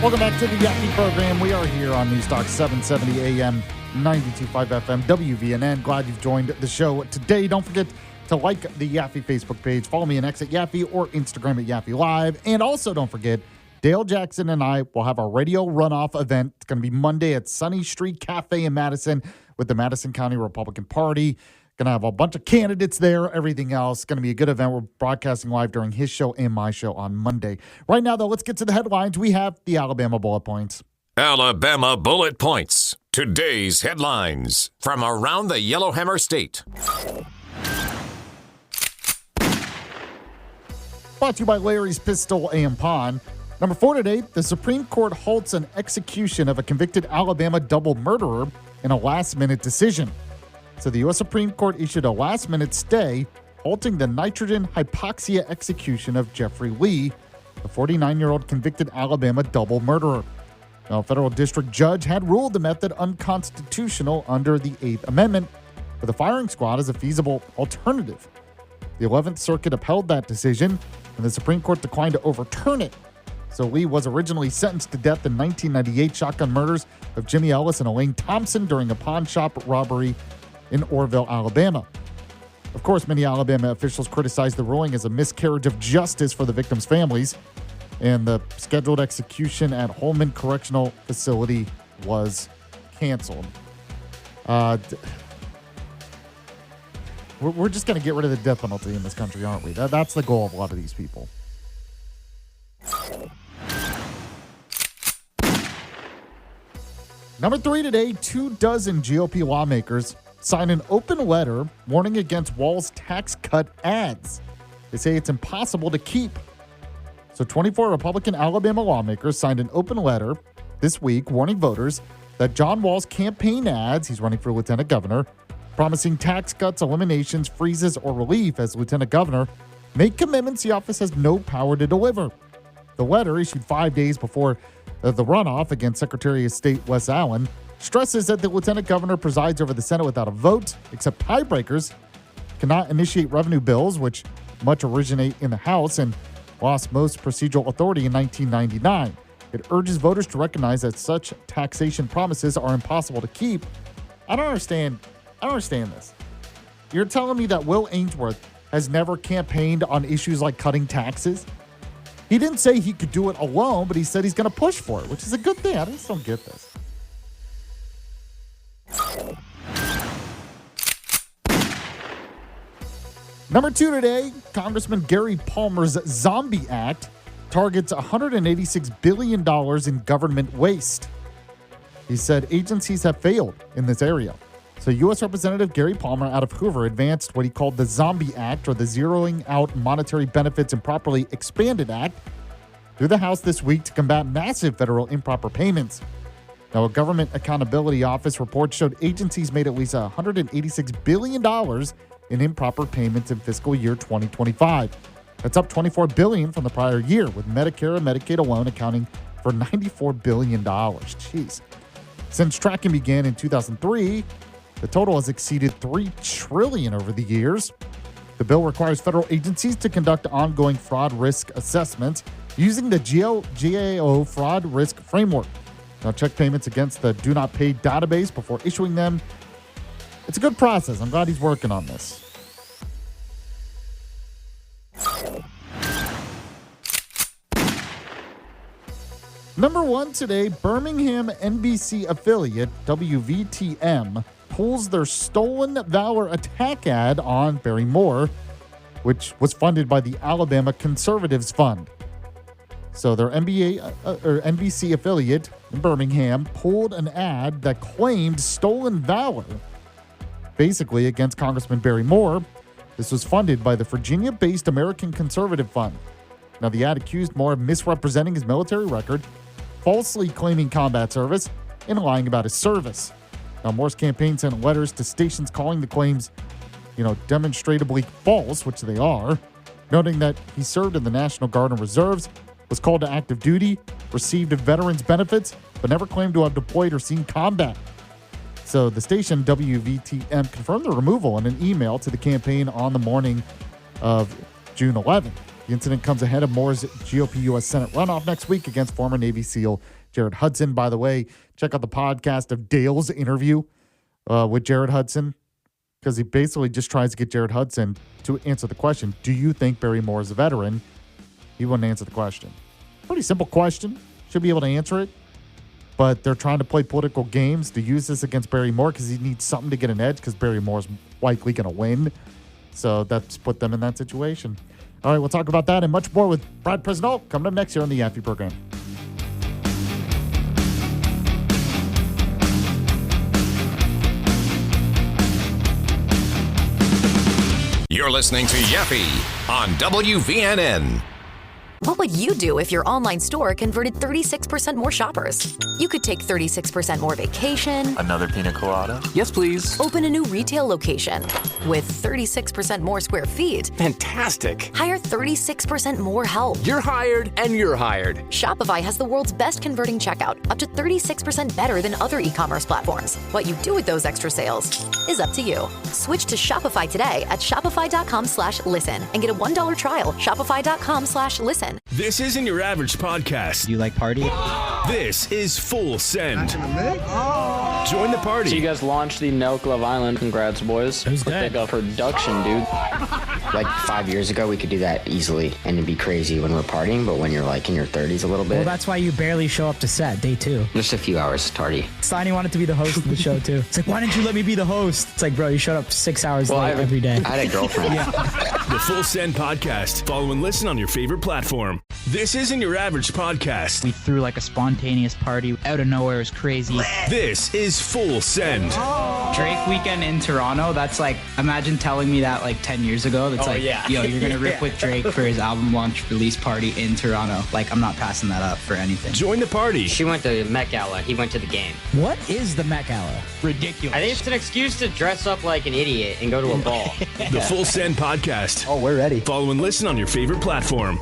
Welcome back to the Yaffee program. We are here on Newstalk 770 AM, 92.5 FM, WVNN. Glad you've joined the show today. Don't forget to like the Yaffee Facebook page. Follow me on X at Yaffee or Instagram at Yaffee Live. And also don't forget, Dale Jackson and I will have our radio runoff event. It's going to be Monday at Sunny Street Cafe in Madison with the Madison County Republican Party. Going to have a bunch of candidates there, everything else. Going to be a good event. We're broadcasting live during his show and my show on Monday. Right now, though, let's get to the headlines. We have the Alabama Bullet Points. Alabama Bullet Points. Today's headlines from around the Yellowhammer State. Brought to you by Larry's Pistol and Pawn. Number 4 today, the Supreme Court halts an execution of a convicted Alabama double murderer in a last-minute decision. So the U.S. Supreme Court issued a last-minute stay, halting the nitrogen hypoxia execution of Jeffrey Lee, the 49-year-old convicted Alabama double murderer. Now, a federal district judge had ruled the method unconstitutional under the 8th Amendment, but the firing squad is a feasible alternative. The 11th Circuit upheld that decision, and the Supreme Court declined to overturn it. So Lee was originally sentenced to death in 1998 shotgun murders of Jimmy Ellis and Elaine Thompson during a pawn shop robbery in Orrville, Alabama. Of course, many Alabama officials criticized the ruling as a miscarriage of justice for the victims' families, and the scheduled execution at Holman Correctional Facility was canceled. We're just going to get rid of the death penalty in this country, aren't we? That's the goal of a lot of these people. Number 3 today, 24 GOP lawmakers signed an open letter warning against Wall's tax cut ads. They say it's impossible to keep. So 24 Republican Alabama lawmakers signed an open letter this week warning voters that John Wall's campaign ads, he's running for lieutenant governor, promising tax cuts, eliminations, freezes, or relief as lieutenant governor, make commitments the office has no power to deliver. The letter, issued 5 days before the runoff against Secretary of State Wes Allen, stresses that the lieutenant governor presides over the Senate without a vote, except tiebreakers, cannot initiate revenue bills, which much originate in the House and lost most procedural authority in 1999. It urges voters to recognize that such taxation promises are impossible to keep. I don't understand this. You're telling me that Will Ainsworth has never campaigned on issues like cutting taxes? He didn't say he could do it alone, but he said he's going to push for it, which is a good thing. I just don't get this. Number 2 today, Congressman Gary Palmer's Zombie Act targets $186 billion in government waste. He said agencies have failed in this area. So U.S. Representative Gary Palmer out of Hoover advanced what he called the Zombie Act, or the Zeroing Out Monetary Benefits Improperly Expanded Act, through the House this week to combat massive federal improper payments. Now, a Government Accountability Office report showed agencies made at least $186 billion in improper payments in fiscal year 2025. That's up $24 billion from the prior year, with Medicare and Medicaid alone accounting for $94 billion. Jeez. Since tracking began in 2003, the total has exceeded $3 trillion over the years. The bill requires federal agencies to conduct ongoing fraud risk assessments using the GAO fraud risk framework. Now, check payments against the Do Not Pay database before issuing them. It's a good process. I'm glad he's working on this. Number 1 today, Birmingham NBC affiliate WVTM pulls their Stolen Valor attack ad on Barry Moore, which was funded by the Alabama Conservatives Fund. So their NBC affiliate in Birmingham pulled an ad that claimed stolen valor, basically against Congressman Barry Moore. This was funded by the Virginia-based American Conservative Fund. Now, the ad accused Moore of misrepresenting his military record, falsely claiming combat service, and lying about his service. Now, Moore's campaign sent letters to stations calling the claims, demonstrably false, which they are, noting that he served in the National Guard and Reserves, was called to active duty, received veterans benefits, but never claimed to have deployed or seen combat. So the station WVTM confirmed the removal in an email to the campaign on the morning of June 11th. The incident comes ahead of Moore's GOP U.S. Senate runoff next week against former Navy SEAL Jared Hudson. By the way, check out the podcast of Dale's interview with Jared Hudson, because he basically just tries to get Jared Hudson to answer the question, do you think Barry Moore is a veteran? He wouldn't answer the question. Pretty simple question. Should be able to answer it. But they're trying to play political games to use this against Barry Moore because he needs something to get an edge because Barry Moore's likely going to win. So that's put them in that situation. All right, we'll talk about that and much more with Brad Presnell coming up next year on the Yaffee program. You're listening to Yaffee on WVNN. What would you do if your online store converted 36% more shoppers? You could take 36% more vacation. Another pina colada? Yes, please. Open a new retail location with 36% more square feet. Fantastic. Hire 36% more help. You're hired and you're hired. Shopify has the world's best converting checkout, up to 36% better than other e-commerce platforms. What you do with those extra sales is up to you. Switch to Shopify today at shopify.com/listen and get a $1 trial. Shopify.com/listen. This isn't your average podcast. Do you like party? This is Full Send. Join the party. So you guys launched the Nelk Love Island. Congrats, boys. It was What good. they got production, dude. Like 5 years ago, we could do that easily and it'd be crazy when we're partying, but when you're like in your 30s a little bit. Well, that's why you barely show up to set, day 2. Just a few hours tardy. Steiny wanted to be the host of the show, too. It's like, why didn't you let me be the host? It's like, bro, you showed up 6 hours late every day. I had a girlfriend. The Full Send podcast. Follow and listen on your favorite platform. This isn't your average podcast. We threw like a spontaneous party out of nowhere. It was crazy. This is Full Send. Drake weekend in Toronto. That's like, imagine telling me that like 10 years ago. That's yo, you're going to rip with Drake for his album launch release party in Toronto. Like, I'm not passing that up for anything. Join the party. She went to Met Gala. He went to the game. What is the Met Gala? Ridiculous. I think it's an excuse to dress up like an idiot and go to a ball. The Full Send podcast. Oh, we're ready. Follow and listen on your favorite platform.